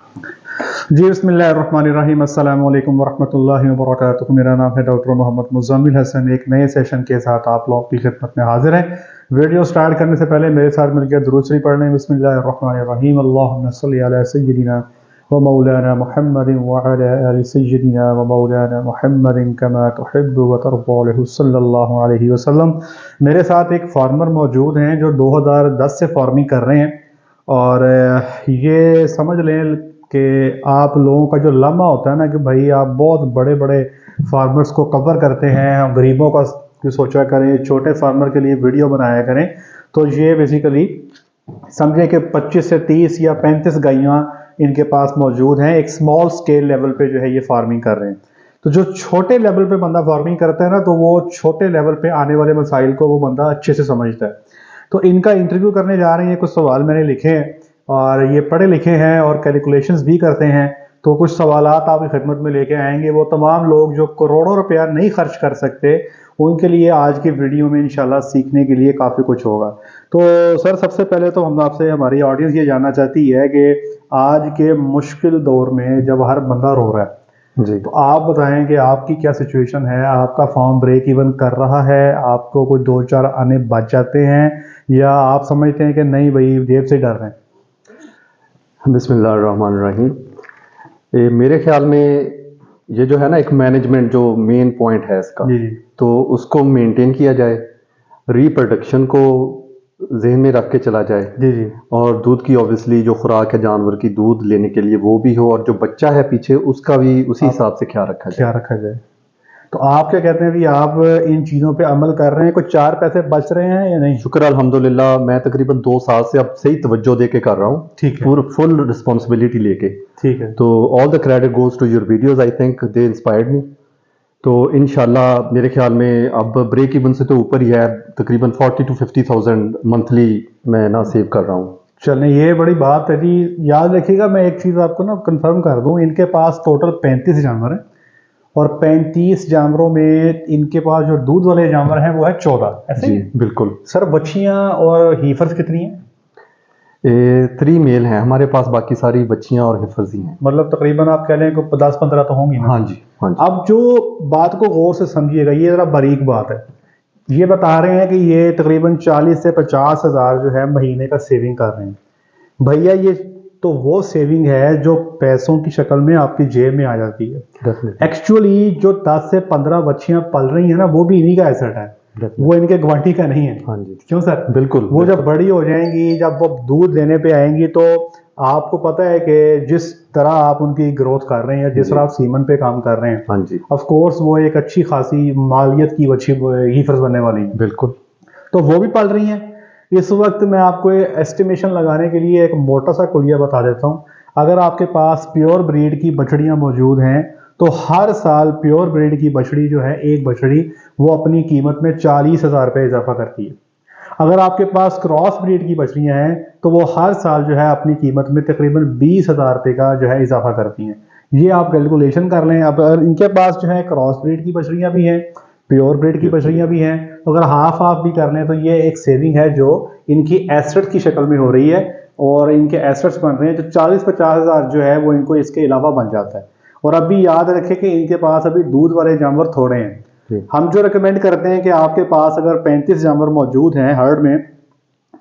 जी बिस्मिल्लाहिर्रहमानिर्रहीम अस्सलामु अलैकुम वरहमतुल्लाहि वबरकातुहू। मेरा नाम है डॉक्टर मोहम्मद मुज़म्मिल हसन। एक नए सेशन के साथ आप लोगों की खिदमत में हाजिर हैं। वीडियो स्टार्ट करने से पहले मेरे साथ मिलकर दुरूद शरीफ पढ़ लें। बिस्मिल्लाहिर्रहमानिर्रहीम अल्लाहुम्मा सल्लि अला सय्यिदिना व मौलाना मुहम्मदिन व अला आलि सय्यिदिना व मौलाना मुहम्मदिन कमा तुहिब्बु व तर्ज़ा सल्लल्लाहु अलैहि वसल्लम। मेरे साथ एक फार्मर मौजूद हैं जो 2010 से फार्मिंग कर रहे हैं और ये समझ लें कि आप लोगों का जो लम्हा होता है ना कि भाई आप बहुत बड़े बड़े फार्मर्स को कवर करते हैं, हम गरीबों का सोचा करें, छोटे फार्मर के लिए वीडियो बनाया करें, तो ये बेसिकली समझें कि 25 से 30 या 35 गायें इनके पास मौजूद हैं। एक स्मॉल स्केल लेवल पे जो है ये फार्मिंग कर रहे हैं। तो जो छोटे लेवल पे बंदा फार्मिंग करता है ना, तो वो छोटे लेवल पे आने वाले मसाइल को वो बंदा अच्छे से समझता है। तो इनका इंटरव्यू करने जा रहे हैं। कुछ सवाल मैंने लिखे हैं और ये पढ़े लिखे हैं और कैलकुलेशंस भी करते हैं, तो कुछ सवालात आपकी खिदमत में लेके आएंगे। वो तमाम लोग जो करोड़ों रुपया नहीं खर्च कर सकते, उनके लिए आज की वीडियो में इंशाल्लाह सीखने के लिए काफ़ी कुछ होगा। तो सर, सबसे पहले तो हम आपसे, हमारी ऑडियंस ये जानना चाहती है कि आज के मुश्किल दौर में जब हर बंदा रो रहा है जी, तो आप बताएं कि आपकी क्या सिचुएशन है। आपका फार्म ब्रेक इवन कर रहा है? आपको कोई 2-4 आने बच जाते हैं या आप समझते हैं कि नहीं भाई जेब से डर रहे हैं? बिस्मिल्लाहिर्रहमानिर्रहीम। मेरे ख्याल में ये जो है ना, एक मैनेजमेंट जो मेन पॉइंट है इसका, जी। तो उसको मेंटेन किया जाए, रिप्रोडक्शन को जहन में रख के चला जाए जी। और दूध की ऑब्वियसली जो खुराक है जानवर की, दूध लेने के लिए वो भी हो, और जो बच्चा है पीछे उसका भी उसी हिसाब से ख्याल रखा जाए। तो आप क्या कहते हैं भी आप इन चीज़ों पे अमल कर रहे हैं? कुछ 4 पैसे बच रहे हैं या नहीं? शुक्र अल्हम्दुलिल्लाह, मैं तकरीबन 2 साल से अब सही तवज्जो दे के कर रहा हूँ, ठीक है। पूरा फुल रिस्पॉन्सिबिलिटी लेके। ठीक है। तो all the credit goes to your videos, I think they inspired me. तो इंशाल्लाह मेरे ख्याल में अब ब्रेक इवन से तो ऊपर ही है, तकरीबन 40 to 50,000 मंथली मैं ना सेव कर रहा हूँ। चलें, ये बड़ी बात है जी। याद रखिएगा, मैं एक चीज़ आपको ना कंफर्म कर दूं, इनके पास टोटल 35 जानवर हैं और 35 जानवरों में इनके पास जो दूध वाले जानवर हैं वो है 14। ऐसे जी ही? बिल्कुल। सर, बच्चियां और हीफर्स कितनी हैं? 3 मेल हैं हमारे पास, बाकी सारी बच्चियां और हिफर्स ही हैं। मतलब तकरीबन आप कह लें कि 10-15 तो होंगी ना? हाँ जी, हाँ जी। अब जो बात को गौर से समझिएगा, ये ज़रा बारीक बात है। ये बता रहे हैं कि ये तकरीबन 40 से 50 हज़ार जो है महीने का सेविंग कर रहे हैं। भैया, ये तो वो सेविंग है जो पैसों की शक्ल में आपकी जेब में आ जाती है। एक्चुअली जो 10 से 15 बच्चियां पल रही हैं ना, वो भी इन्हीं का एसेट है, वो इनके ग्वांटी का नहीं है। हाँ जी। क्यों सर? बिल्कुल। वो जब बड़ी हो जाएंगी, जब वो दूध देने पे आएंगी, तो आपको पता है कि जिस तरह आप उनकी ग्रोथ कर रहे हैं, जिस तरह आप सीमन पे काम कर रहे हैं, हाँ जी, ऑफ कोर्स वो एक अच्छी खासी मालियत की अच्छी हीफर्स बनने वाली है। बिल्कुल। तो वो भी पल रही हैं। इस वक्त मैं आपको एस्टिमेशन लगाने के लिए एक मोटा सा कुलिया बता देता हूँ। अगर आपके पास प्योर ब्रीड की बछड़ियाँ मौजूद हैं, तो हर साल प्योर ब्रीड की बछड़ी जो है, एक बछड़ी, वो अपनी कीमत में 40,000 रुपये इजाफा करती है। अगर आपके पास क्रॉस ब्रीड की बछड़ियाँ हैं, तो वो हर साल जो है अपनी कीमत में तकरीबन 20,000 रुपये का जो है इजाफा करती हैं। ये आप कैलकुलेशन कर लें। अब अगर इनके पास जो है क्रॉस ब्रीड की बछड़ियाँ भी हैं, प्योर ब्रीड की बछड़ियाँ भी हैं, तो अगर हाफ हाफ भी कर लें तो ये एक सेविंग है जो इनकी एसेट की शक्ल में हो रही है और इनके एसेट्स बन रहे हैं। जो 40-50 हज़ार जो है वो इनको इसके अलावा बन जाता है। और अभी याद रखें कि इनके पास अभी दूध वाले जानवर थोड़े हैं। हम जो रिकमेंड करते हैं कि आपके पास अगर 35 जानवर मौजूद हैं हर्ड में,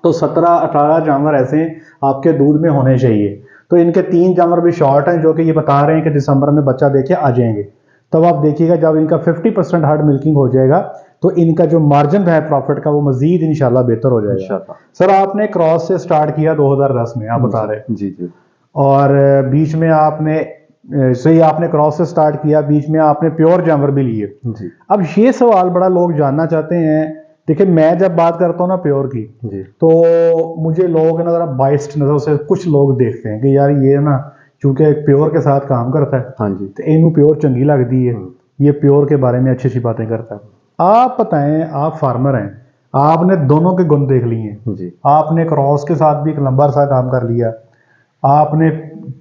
तो 17-18 जानवर ऐसे आपके दूध में होने चाहिए। तो इनके 3 जानवर भी शॉर्ट हैं, जो कि ये बता रहे हैं कि दिसंबर में बच्चा देके आ जाएंगे। तब आप देखिएगा जब इनका 50% हार्ड मिल्किंग हो जाएगा, तो इनका जो मार्जिन है प्रॉफिट का, वो मजीद इंशाल्लाह बेहतर हो जाएगा। सर, आपने क्रॉस से स्टार्ट किया 2010 में, आप बता रहे? जी जी। और बीच में आपने सही आपने क्रॉस से स्टार्ट किया, बीच में आपने प्योर जानवर भी लिए जी। अब ये सवाल बड़ा लोग जानना चाहते हैं। देखिए, मैं जब बात करता हूँ ना प्योर की जी, तो मुझे लोग ना जरा बाइस्ड नजर से कुछ लोग देखते हैं कि यार ये ना चूंकि प्योर के साथ काम करता है, हाँ जी, तो इनू प्योर चंगी लगती है, ये प्योर के बारे में अच्छी अच्छी बातें करता है। आप बताएं, आप फार्मर हैं, आपने दोनों के गुण देख लिए जी। आपने क्रॉस के साथ भी एक लंबा सा काम कर लिया, आपने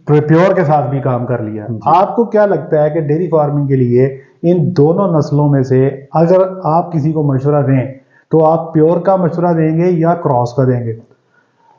प्योर के साथ भी काम कर लिया। आपको क्या लगता है कि डेयरी फार्मिंग के लिए इन दोनों नस्लों में से अगर आप किसी को मशवरा दें, तो आप प्योर का मशवरा देंगे या क्रॉस का देंगे?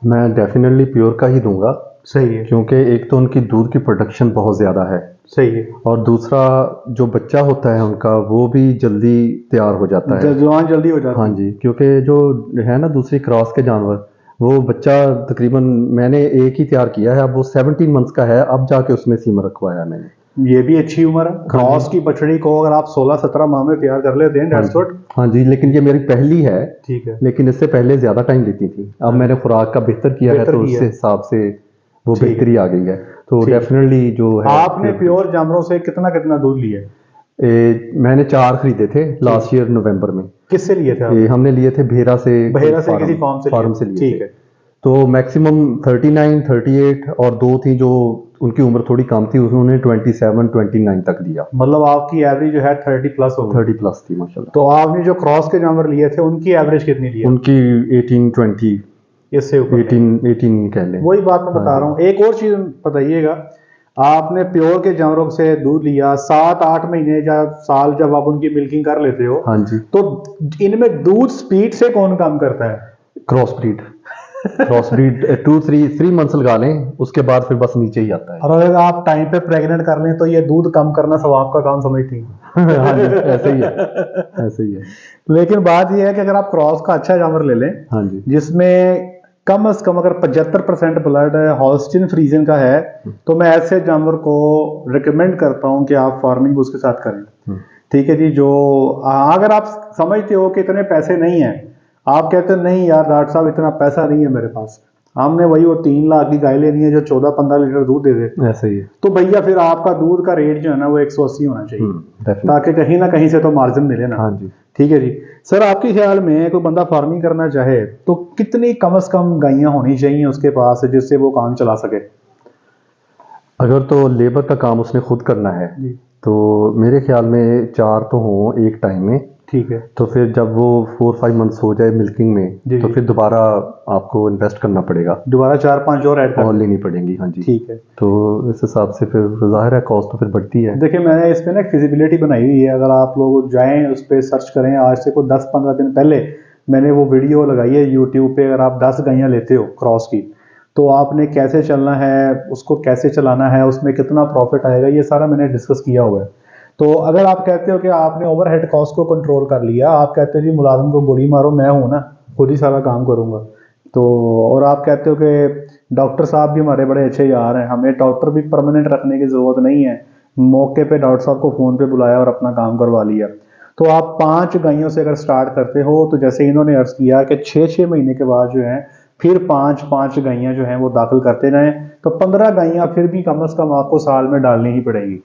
मैं डेफिनेटली प्योर का ही दूंगा। सही है, क्योंकि एक तो उनकी दूध की प्रोडक्शन बहुत ज़्यादा है सही है। और दूसरा जो बच्चा होता है उनका वो भी जल्दी तैयार हो जाता है। जवान जल्दी हो जाती हाँ है। जी, क्योंकि जो है ना दूसरी क्रॉस के जानवर, वो बच्चा तकरीबन मैंने एक ही तैयार किया है, अब वो 17 मंथ्स का है, अब जाके उसमें सीमन रखवाया है मैंने। ये भी अच्छी उम्र है। क्रॉस की बछड़ी को अगर आप 16-17 माह में तैयार कर लेते हैं, हाँ दैट्स जी, गुड। हाँ जी, लेकिन ये मेरी पहली है, ठीक है, लेकिन इससे पहले ज़्यादा टाइम लेती थी। अब मैंने खुराक का बेहतर किया है, बेहतर तो किया उससे है। हिसाब से वो ठीक है, बेहतरी आ गई है। तो ठीक है। डेफिनेटली जो है आपने प्योर जानवरों से कितना कितना दूध लिया है? मैंने 4 खरीदे थे लास्ट ईयर नवंबर में। किससे लिए थे आपने? हमने लिए थे भेरा से, बहेरा से, किसी फार्म से फार्म लिए? से लिए ठीक थे। है। तो मैक्सिमम 39, 38 और दो थी जो उनकी उम्र थोड़ी कम थी, उन्होंने 27, 29 तक दिया। मतलब आपकी एवरेज जो है 30+ हो गई। 30 प्लस थी माशाल्लाह। तो आपने जो क्रॉस के जानवर लिए थे उनकी एवरेज कितनी ली है? उनकी 18, 20, इससे ऊपर नहीं। 18 कह लें। वही बात मैं हाँ बता जी। रहा हूँ। एक और चीज बताइएगा, आपने प्योर के जानवरों से दूध लिया 7-8 महीने या साल, जब आप उनकी मिल्किंग कर लेते हो, हाँ जी, तो इनमें दूध स्पीड से कौन काम करता है? Cross breed. Cross breed 2-3 months लगा लें, उसके बाद फिर बस नीचे ही आता है। और अगर आप टाइम पे प्रेग्नेंट कर लें तो ये दूध कम करना स्वाब का काम समझती हैं। हाँ जी, ऐसे ही है, ऐसे ही है। लेकिन बात यह है कि अगर आप क्रॉस का अच्छा जानवर ले लें, हाँ जी, जिसमें कम से कम अगर 75% ब्लड हॉल्स्टीन फ्रीजियन का है, तो मैं ऐसे जानवर को रिकमेंड करता हूं कि आप फार्मिंग उसके साथ करें। ठीक है जी। जो अगर आप समझते हो कि इतने पैसे नहीं है, आप कहते हैं नहीं यार डॉक्टर साहब इतना पैसा नहीं है मेरे पास, हमने वही वो 3 लाख की गाय लेनी है जो 14-15 लीटर दूध दे दे, ऐसे ही है। तो भैया फिर आपका दूध का रेट जो है ना वो 180 होना चाहिए, डेफिनेटली। ताकि कहीं ना कहीं से तो मार्जिन मिले ना। हाँ जी। ठीक है जी। सर, आपके ख्याल में कोई बंदा फार्मिंग करना चाहे तो कितनी कम से कम गायें होनी चाहिए उसके पास जिससे वो काम चला सके? अगर तो लेबर का काम उसने खुद करना है जी। तो मेरे ख्याल में 4 तो हों एक टाइम में। ठीक है तो फिर जब वो 4-5 मंथ्स हो जाए मिल्किंग में, जी, तो जी। फिर दोबारा आपको इन्वेस्ट करना पड़ेगा दोबारा 4-5 और ऐड और कर। लेनी पड़ेंगी। हाँ जी। ठीक है। तो इस हिसाब से फिर ज़ाहिर है कॉस्ट तो फिर बढ़ती है। देखिए, मैंने इस पे ना फिजिबिलिटी बनाई हुई है, अगर आप लोग जाएं उस पर सर्च करें, आज से कोई 10-15 दिन पहले मैंने वो वीडियो लगाई है यूट्यूब पे। अगर आप 10 गायें लेते हो क्रॉस की, तो आपने कैसे चलना है, उसको कैसे चलाना है, उसमें कितना प्रॉफिट आएगा, ये सारा मैंने डिस्कस किया हुआ है। तो अगर आप कहते हो कि आपने ओवरहेड कॉस्ट को कंट्रोल कर लिया, आप कहते हो जी मुलाजिम को गोली मारो, मैं हूं ना, खुद ही सारा काम करूंगा, तो और आप कहते हो कि डॉक्टर साहब भी हमारे बड़े अच्छे यार हैं, हमें डॉक्टर भी परमानेंट रखने की ज़रूरत नहीं है, मौके पे डॉक्टर साहब को फ़ोन पे बुलाया और अपना काम करवा लिया, तो आप 5 गायों से अगर स्टार्ट करते हो, तो जैसे इन्होंने अर्ज़ किया कि 6-6 महीने के बाद जो है फिर 5-5 गायें जो हैं वो दाखिल करते जाएं, तो 15 गायें फिर भी कम से कम आपको साल में डालनी ही पड़ेगी।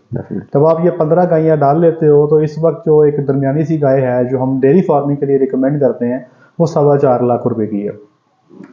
जब आप ये 15 गायें डाल लेते हो, तो इस वक्त जो एक दरमियानी सी गाय है जो हम डेयरी फार्मिंग के लिए रिकमेंड करते हैं, वो 4.25 लाख रुपए की है।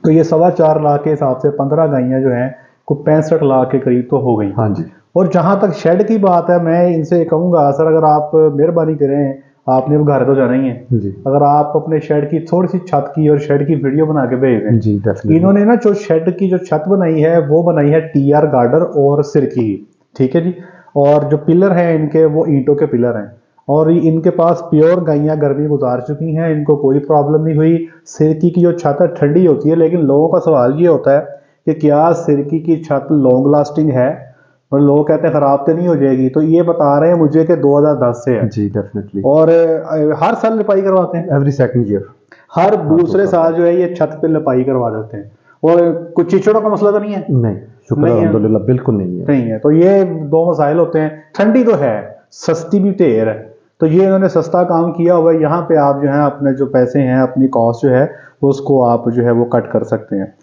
तो ये 4.25 लाख के हिसाब से 15 गायें जो हैं को 65 लाख के करीब तो हो गई। हाँ जी। और जहां तक शेड की बात है, मैं इनसे कहूंगा सर, अगर आप मेहरबानी करें, आपने अब घर तो जाना ही है, जी अगर आप अपने शेड की थोड़ी सी छत की और शेड की वीडियो बना के भेज दें। जी, डेफिनेटली। इन्होंने ना जो शेड की जो छत बनाई है वो बनाई है TR गार्डर और सिरकी की। ठीक है जी। और जो पिलर हैं इनके, वो ईंटों के पिलर हैं, और इनके पास प्योर गायें गर्मी गुजार चुकी हैं, इनको कोई प्रॉब्लम नहीं हुई। सिरकी की जो छत है ठंडी होती है, लेकिन लोगों का सवाल ये होता है कि क्या सिरकी की छत लॉन्ग लास्टिंग है, और लोग कहते हैं खराब तो नहीं हो जाएगी, तो ये बता रहे हैं मुझे कि 2010 से है। जी डेफिनेटली। और हर साल लिपाई करवाते हैं, एवरी सेकंड ईयर। हर दूसरे साल जो है ये छत पे लिपाई करवा देते हैं। और कुछ चिचड़ों का मसला तो नहीं है? नहीं, शुक्र नहीं है। अल्हम्दुलिल्लाह बिल्कुल नहीं है। नहीं है। तो ये 2 मसाइल होते हैं। ठंडी तो है, सस्ती भी ढेर है, तो ये इन्होंने सस्ता काम किया हुआ है। यहाँ पे आप जो है अपने जो पैसे हैं, अपनी कॉस्ट जो है उसको आप जो है वो कट कर सकते हैं।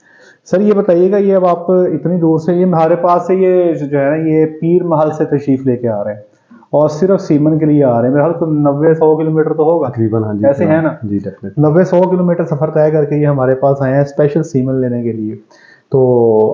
सर ये बताइएगा, ये अब आप इतनी दूर से, ये हमारे पास से ये जो है ना ये पीर महल से तशरीफ लेके आ रहे हैं और सिर्फ सीमन के लिए आ रहे हैं। मेरे ख्याल तो 90-100 किलोमीटर तो होगा तकरीबन। हाँ जी, ऐसे है ना? जी डेफिनेटली। 90-100 किलोमीटर सफर तय करके ये हमारे पास आए हैं स्पेशल सीमन लेने के लिए। तो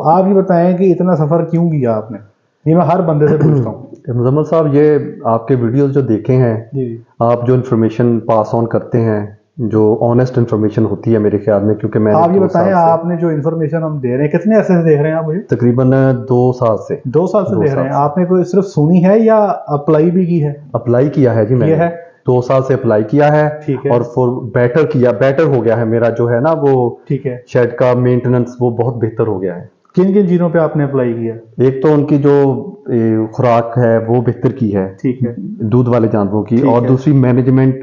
आप ये बताएं कि इतना सफर क्यों किया आपने? ये मैं हर बंदे से पूछता हूँ। मुजम्मल साहब, ये आपके वीडियोस जो देखे हैं, जी। आप जो इन्फॉर्मेशन पास ऑन करते हैं, जो ऑनेस्ट इन्फॉर्मेशन होती है मेरे ख्याल में, क्योंकि मैं आप ये बताएं, आपने जो इन्फॉर्मेशन हम दे रहे हैं, कितने अरसे से देख रहे हैं आप मुझे? तकरीबन 2 साल से। 2 साल से देख रहे हैं। आपने कोई सिर्फ सुनी है या अप्लाई भी की है? अप्लाई किया है जी मैंने। ये है 2 साल से अप्लाई किया है। ठीक है। और फॉर बेटर किया, बेटर हो गया है मेरा जो है ना वो ठीक है। शेड का मेंटेनेंस वो बहुत बेहतर हो गया है। किन किन चीज़ों पे आपने अप्लाई किया? एक तो उनकी जो खुराक है वो बेहतर की है, ठीक है, दूध वाले जानवरों की, ठीक और है। दूसरी मैनेजमेंट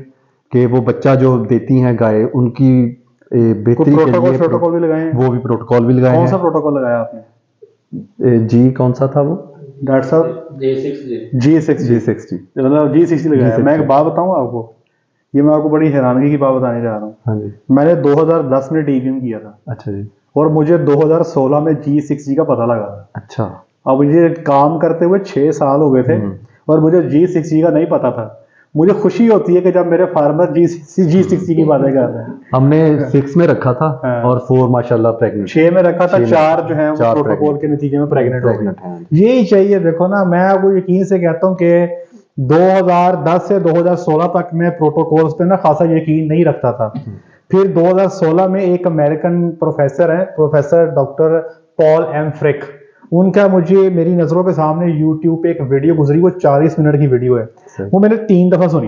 के वो बच्चा जो देती हैं गाय, उनकी कोई बेहतरी के लिए प्रोटोकॉल भी लगाए हैं? वो भी प्रोटोकॉल भी लगाए कौन सा हैं। प्रोटोकॉल लगाया आपने? जी कौन सा था वो? डॉक्टर साहब G60 G60। मतलब G60 लगाया। मैं एक G60। बात बताऊं आपको, ये मैं आपको बड़ी हैरानगी की बात बताने जा रहा हूँ। हाँ जी। मैंने 2010 में डीवीएम किया था अच्छा जी। और मुझे 2016 में G60 का पता लगा था। अच्छा। अब ये काम करते हुए 6 साल हो गए थे और मुझे G60 का नहीं पता था। मुझे खुशी होती है कि जब मेरे फार्मर G60 की बातें कर रहे हैं। हमने 6 में रखा था हाँ। और 4 माशाल्लाह प्रेग्नेंट। 6 में रखा था, 4 जो है वो चार प्रोटोकॉल pregnant। के नतीजे में प्रेग्नेंट हो Pregnant गई। हैं। यही चाहिए। देखो ना, मैं आपको यकीन से कहता हूँ कि 2010 से 2016 तक मैं प्रोटोकॉल्स पे ना खासा यकीन नहीं रखता था। फिर 2016 में एक अमेरिकन प्रोफेसर हैं, प्रोफेसर डॉक्टर पॉल एम फ्रिक, उनका मुझे मेरी नज़रों के सामने यूट्यूब पे एक वीडियो गुजरी, वो 40 मिनट की वीडियो है, वो मैंने 3 दफ़ा सुनी।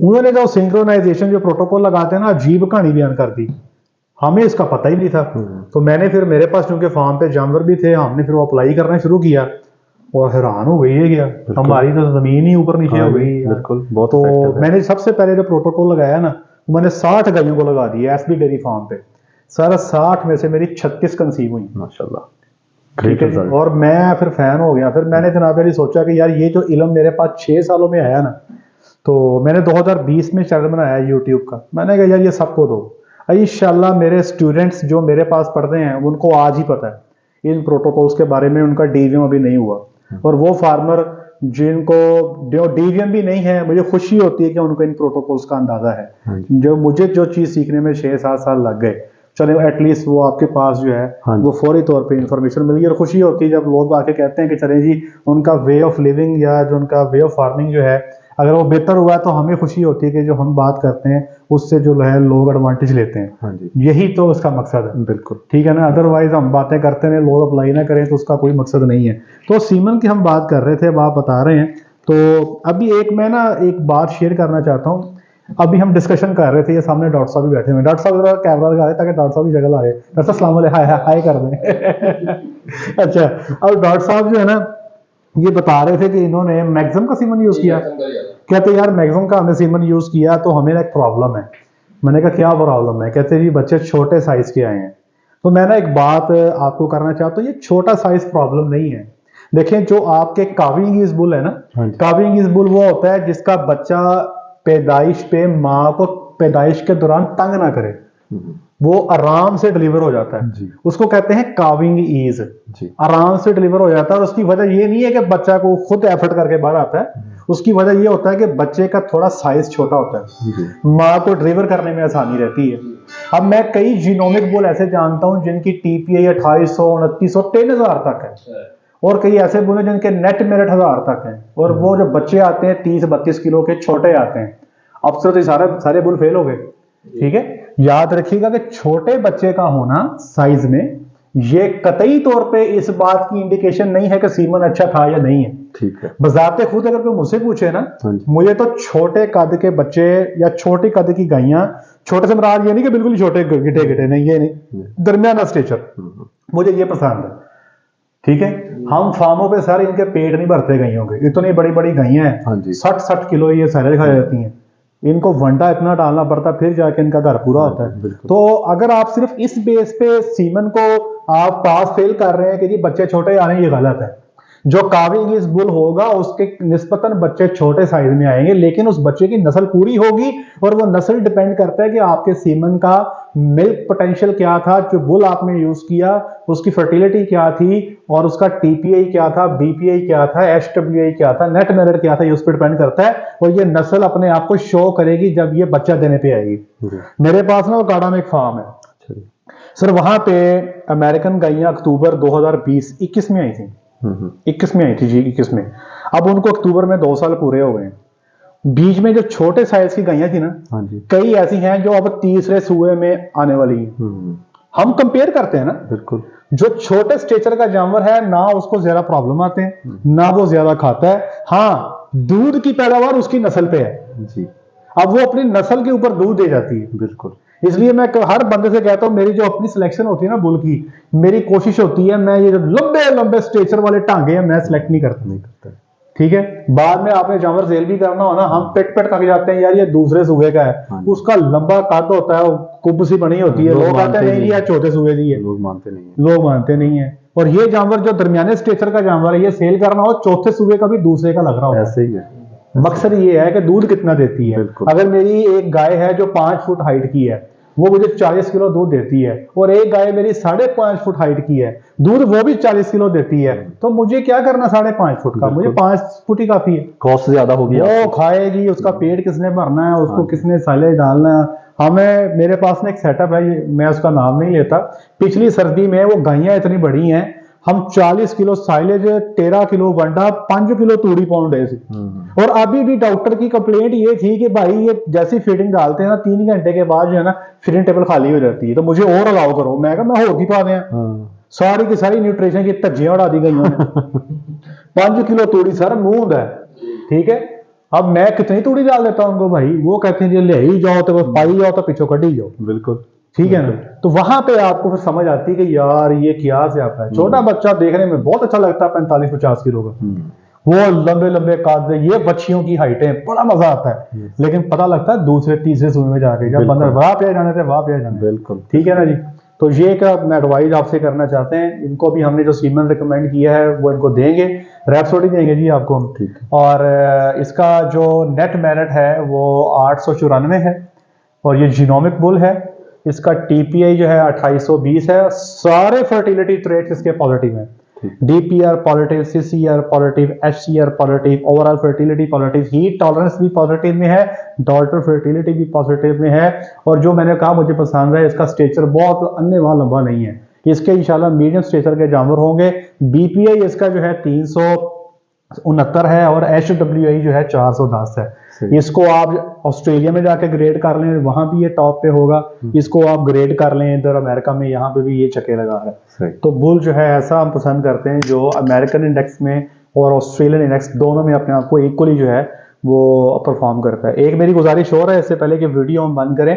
उन्होंने जो सिंक्रोनाइजेशन जो प्रोटोकॉल लगाते हैं ना, अजीब कहानी बयान कर दी। हमें इसका पता ही नहीं था। तो मैंने फिर, मेरे पास चूंकि फार्म पे जानवर भी थे, हमने फिर वो अप्लाई करना शुरू किया और हैरान हो गई है क्या, हमारी तो जमीन ही ऊपर नीचे हो गई। बिल्कुल, बहुत तो effective है। मैंने सबसे पहले जो प्रोटोकॉल लगाया ना, मैंने 60 गायों को लगा दिया एसबी डेयरी फार्म पे। सारा 60 में से मेरी 36 कंसीव हुई माशाल्लाह। ठीक है जी। और मैं फिर फैन हो गया। फिर मैंने जनाब अली सोचा कि यार ये जो इल्म मेरे पास 6 सालों में आया ना, तो मैंने 2020 में चैनल बनाया यूट्यूब का। मैंने कहा यार ये सबको दो, इंशाल्लाह मेरे स्टूडेंट्स जो मेरे पास पढ़ते हैं उनको आज ही पता है इन प्रोटोकॉल्स के बारे में, उनका डीवीएम अभी नहीं हुआ। और वो फार्मर जिनको जो डीवीएम भी नहीं है, मुझे खुशी होती है कि उनको इन प्रोटोकॉल्स का अंदाजा है। जो मुझे जो चीज़ सीखने में 6-7 साल लग गए, चले एटलीस्ट वो आपके पास जो है वो फौरी तौर पे इंफॉर्मेशन मिल गई। और खुशी होती है जब लोग आके कहते हैं कि चले जी उनका वे ऑफ लिविंग या जो उनका वे ऑफ फार्मिंग जो है अगर वो बेहतर हुआ, तो हमें खुशी होती है कि जो हम बात करते हैं उससे जो है लोग एडवांटेज लेते हैं। हाँ जी। यही तो उसका मकसद है। बिल्कुल ठीक है ना, अदरवाइज हम बातें करते हैं, लोग अप्लाई ना करें तो उसका कोई मकसद नहीं है। तो सीमन की हम बात कर रहे थे, अब आप बता रहे हैं। तो अभी मैं ना एक बात शेयर करना चाहता हूँ। अभी हम डिस्कशन कर रहे थे, ये सामने डॉक्टर साहब भी बैठे हुए। डॉक्टर साहब कैमरा लगा रहे ताकि डॉक्टर साहब की जगह आ रहे। डॉक्टर साहब सलाम अलैकुम, हाय कर दें। अच्छा, अब डॉक्टर साहब जो है ना ये बता रहे थे कि इन्होंने मैक्सिमम का सीमन यूज किया। कहते यार मैक्सिमम का हमने सीमन यूज किया तो हमें एक प्रॉब्लम है। मैंने कहा क्या प्रॉब्लम है? कहते जी बच्चे छोटे साइज के आए हैं। तो मैं ना एक बात आपको करना चाहता हूँ, ये छोटा साइज प्रॉब्लम नहीं है। देखें जो आपके काविंग इज बुल है ना, काविंग इज बुल वो होता है जिसका बच्चा पैदाइश पे माँ को पैदाइश के दौरान तंग ना करे, वो आराम से डिलीवर हो जाता है, उसको कहते हैं काविंग ईज। आराम से डिलीवर हो जाता है। और उसकी वजह ये नहीं है कि बच्चा को खुद एफर्ट करके बाहर आता है, उसकी वजह ये होता है कि बच्चे का थोड़ा साइज छोटा होता है, माँ को डिलीवर करने में आसानी रहती है। अब मैं कई जीनोमिक बुल ऐसे जानता हूं जिनकी टीपीए 2800, 2900, 3000 तक है, और कई ऐसे बुल हैं जिनके नेट मेरिट 1000 तक है। और वो जो बच्चे आते हैं 30-32 किलो के छोटे आते हैं। अब तो सारे बुल फेल हो गए। ठीक है, याद रखिएगा कि छोटे बच्चे का होना साइज में ये कतई तौर पे इस बात की इंडिकेशन नहीं है कि सीमन अच्छा था या नहीं है। ठीक है, बजाते खुद अगर कोई मुझसे पूछे ना, मुझे तो छोटे कद के बच्चे या छोटे कद की गायियां, छोटे से मराद ये नहीं कि बिल्कुल छोटे गिटे नहीं, ये नहीं, दरमियाना स्टेचर, मुझे ये पसंद है। ठीक है, हम फार्मों पे सर इनके पेट नहीं भरते गायों के, इतनी बड़ी बड़ी गायियां हैं 60-60 किलो ये सारे खा जाती हैं, इनको वंडा इतना डालना पड़ता फिर जाके इनका घर पूरा होता है। तो अगर आप सिर्फ इस बेस पे सीमन को आप पास फेल कर रहे हैं कि जी बच्चे छोटे आ रहे हैं, ये गलत है। जो काविंग इस बुल होगा उसके निस्बतन बच्चे छोटे साइज में आएंगे, लेकिन उस बच्चे की नस्ल पूरी होगी। और वो नस्ल डिपेंड करता है कि आपके सीमन का मिल्क पोटेंशियल क्या था, जो बुल आपने यूज किया उसकी फर्टिलिटी क्या थी, और उसका टीपीआई क्या था, बीपीआई क्या था, एचडब्ल्यूआई क्या था, नेट मेरिट क्या था, ये उस पर डिपेंड करता है। और ये नस्ल अपने आप को शो करेगी जब ये बच्चा देने पे आएगी। मेरे पास ना गाड़ा में एक फार्म है सर, वहां पे अमेरिकन गायियां अक्टूबर 2021 में आई थी। 21 में आई थी जी, 21 में। अब उनको अक्टूबर में 2 साल पूरे हो गए। बीच में जो छोटे साइज की गायियां थी ना, कई ऐसी हैं जो अब तीसरे सूए में आने वाली हैं। हम कंपेयर करते हैं ना, बिल्कुल जो छोटे स्टेचर का जानवर है ना उसको ज्यादा प्रॉब्लम आते हैं, ना वो ज्यादा खाता है। हाँ, दूध की पैदावार उसकी नस्ल पे है जी। अब वो अपनी नस्ल के ऊपर दूध दे जाती है। बिल्कुल, इसलिए मैं हर बंदे से कहता हूँ, मेरी जो अपनी सिलेक्शन होती है ना बुल की, मेरी कोशिश होती है मैं ये जो लंबे लंबे स्ट्रेचर वाले टांगे हैं मैं सिलेक्ट नहीं करता। ठीक है, बाद में आपने जानवर सेल भी करना हो ना, हम पेट थक जाते हैं यार ये दूसरे सूबे का है, उसका लंबा कद होता है, कुब सी बनी होती है, लोग कहते हैं नहीं यार चौथे सूबे की है, लोग मानते नहीं है। और ये जानवर जो दरमियाने स्ट्रेचर का जानवर है, ये सेल करना हो चौथे सूबे का भी दूसरे का लग रहा होता है। ऐसे ही है। मकसद ये है कि दूध कितना देती है। अगर मेरी एक गाय है जो 5 फुट हाइट की है, वो मुझे 40 किलो दूध देती है, और एक गाय मेरी 5.5 फुट हाइट की है, दूध वो भी 40 किलो देती है, तो मुझे क्या करना 5.5 फुट का, मुझे 5 फुट ही काफी है। कॉस्ट ज्यादा होगी, वो खाएगी, उसका पेट किसने भरना है, उसको किसने साइलेज डालना है। हमें, मेरे पास में एक सेटअप है, मैं उसका नाम नहीं लेता। पिछली सर्दी में वो गायें इतनी बड़ी हैं, हम 40 किलो साइलेज, 13 किलो वंडा, 5 किलो तूड़ी पाउंड है। और अभी भी डॉक्टर की कंप्लेंट ये थी कि भाई ये जैसी फीडिंग डालते हैं ना 3 घंटे के बाद जो है ना फीडिंग टेबल खाली हो जाती है, तो मुझे और अलाउ करो। मैं कहा मैं और भी पा दें, सारी की सारी न्यूट्रिशन की धज्जियां उड़ा दी गई 5 किलो तूड़ी सर मूंद है, ठीक है। अब मैं कितनी तूड़ी डाल देता हूँ उनको भाई, वो कहते हैं ले ही जाओ तो पाई जाओ तो पीछे कटी जाओ। बिल्कुल ठीक है ना। तो वहां पे आपको फिर समझ आती है कि यार ये क्या से आता है। छोटा बच्चा देखने में बहुत अच्छा लगता है 45-50 किलो का, वो लंबे लंबे काद, ये बच्चियों की हाइटें, बड़ा मजा आता है। लेकिन पता लगता है दूसरे तीसरे सूबे में जाके, जब बंदर वहां पे जाने थे वहां पे जाने। बिल्कुल ठीक है ना जी। तो ये एक मैं एडवाइस आपसे करना चाहते हैं, इनको भी हमने जो सीमन रिकमेंड किया है वो इनको देंगे, रैप्सोडी देंगे जी आपको हम। ठीक है। और इसका जो नेट मेरिट है वो 894 है, और ये जीनोमिक बुल है। इसका टीपीआई जो है 2820 है। सारे फर्टिलिटी ट्रेट्स इसके पॉजिटिव हैं, DPR positive, CCR positive, HCR positive, overall fertility positive, heat tolerance भी पॉजिटिव में है, डॉटर फर्टिलिटी भी पॉजिटिव में है। और जो मैंने कहा मुझे पसंद है, इसका स्ट्रेचर बहुत अन्य वहां लंबा नहीं है, इसके इंशाल्लाह मीडियम स्ट्रेचर के जानवर होंगे। बीपीआई इसका जो है 369 है, और एचडब्ल्यूआई जो है 410 है। इसको आप ऑस्ट्रेलिया में जाके ग्रेड कर लें, वहां भी ये टॉप पे होगा। इसको आप ग्रेड कर लें इधर अमेरिका में, यहाँ पे भी ये चके लगा रहा है। तो बुल जो है ऐसा हम पसंद करते हैं जो अमेरिकन इंडेक्स में और ऑस्ट्रेलियन इंडेक्स दोनों में अपने आप को इक्वली जो है वो परफॉर्म करता है। एक मेरी गुजारिश और है इससे पहले कि वीडियो हम बंद करें,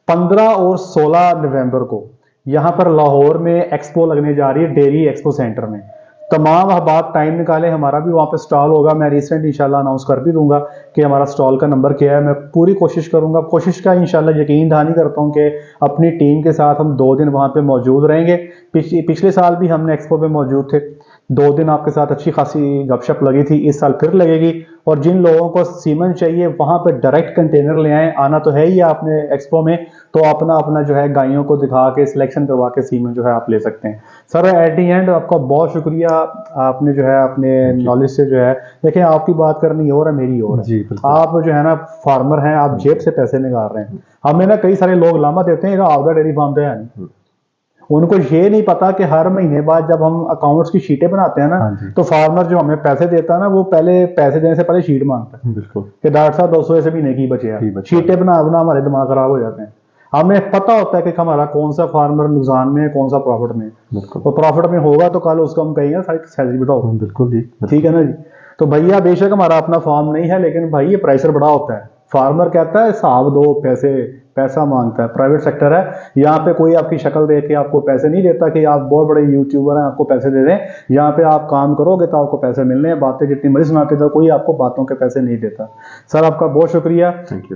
15 और 16 नवंबर को यहाँ पर लाहौर में एक्सपो लगने जा रही है, डेयरी एक्सपो सेंटर में। तमाम अहबाब टाइम निकालें, हमारा भी वहाँ पे स्टॉल होगा। मैं रिसेंट इंशाल्लाह अनाउंस कर भी दूंगा कि हमारा स्टॉल का नंबर क्या है। मैं पूरी कोशिश करूंगा, कोशिश का इंशाल्लाह यकीन दहानी करता हूँ कि अपनी टीम के साथ हम 2 दिन वहाँ पे मौजूद रहेंगे। पिछले साल भी हमने एक्सपो पे मौजूद थे, 2 दिन आपके साथ अच्छी खासी गपशप लगी थी, इस साल फिर लगेगी। और जिन लोगों को सीमन चाहिए वहाँ पे डायरेक्ट कंटेनर ले आए, आना तो है ही आपने एक्सपो में, तो अपना अपना जो है गायों को दिखा के सिलेक्शन करवा के सीमन जो है आप ले सकते हैं। सर एट दी एंड आपका बहुत शुक्रिया, आपने जो है अपने नॉलेज से जो है, देखें आपकी बात करनी और है मेरी और है। आप जो है ना फार्मर हैं, आप जेब से पैसे निकाल रहे हैं। हमें ना कई सारे लोग लामा देते हैं आपका डेयरी फार्म पे है, उनको ये नहीं पता कि हर महीने बाद जब हम अकाउंट्स की शीटें बनाते हैं ना, तो फार्मर जो हमें पैसे देता है ना, वो पहले पैसे देने से पहले शीट मांगता है। बिल्कुल कि डॉक्टर साहब 200 ऐसे महीने की बचे हैं, शीटें बना बना हमारे दिमाग खराब हो जाते हैं। हमें पता होता है कि हमारा कौन सा फार्मर नुकसान में है, कौन सा प्रॉफिट में है। तो प्रॉफिट में होगा तो कल उसको हम कहेंगे सारी सैलरी बढ़ाओ। बिल्कुल जी, ठीक है ना जी। तो भैया बेशक हमारा अपना फार्म नहीं है, लेकिन भाई ये प्रेशर बड़ा होता है। फार्मर कहता है हिसाब दो, पैसा मांगता है। प्राइवेट सेक्टर है, यहाँ पे कोई आपकी शक्ल देख के आपको पैसे नहीं देता कि आप बहुत बड़े यूट्यूबर हैं आपको पैसे दे दें। यहाँ पे आप काम करोगे तो आपको पैसे मिलने हैं, बातें जितनी मर्जी सुनाते तो कोई आपको बातों के पैसे नहीं देता। सर आपका बहुत शुक्रिया,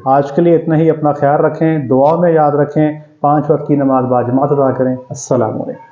आज के लिए इतना ही। अपना ख्याल रखें, दुआ में याद रखें, 5 वक्त की नमाज बाजमात अदा करें। अस्सलाम वालेकुम।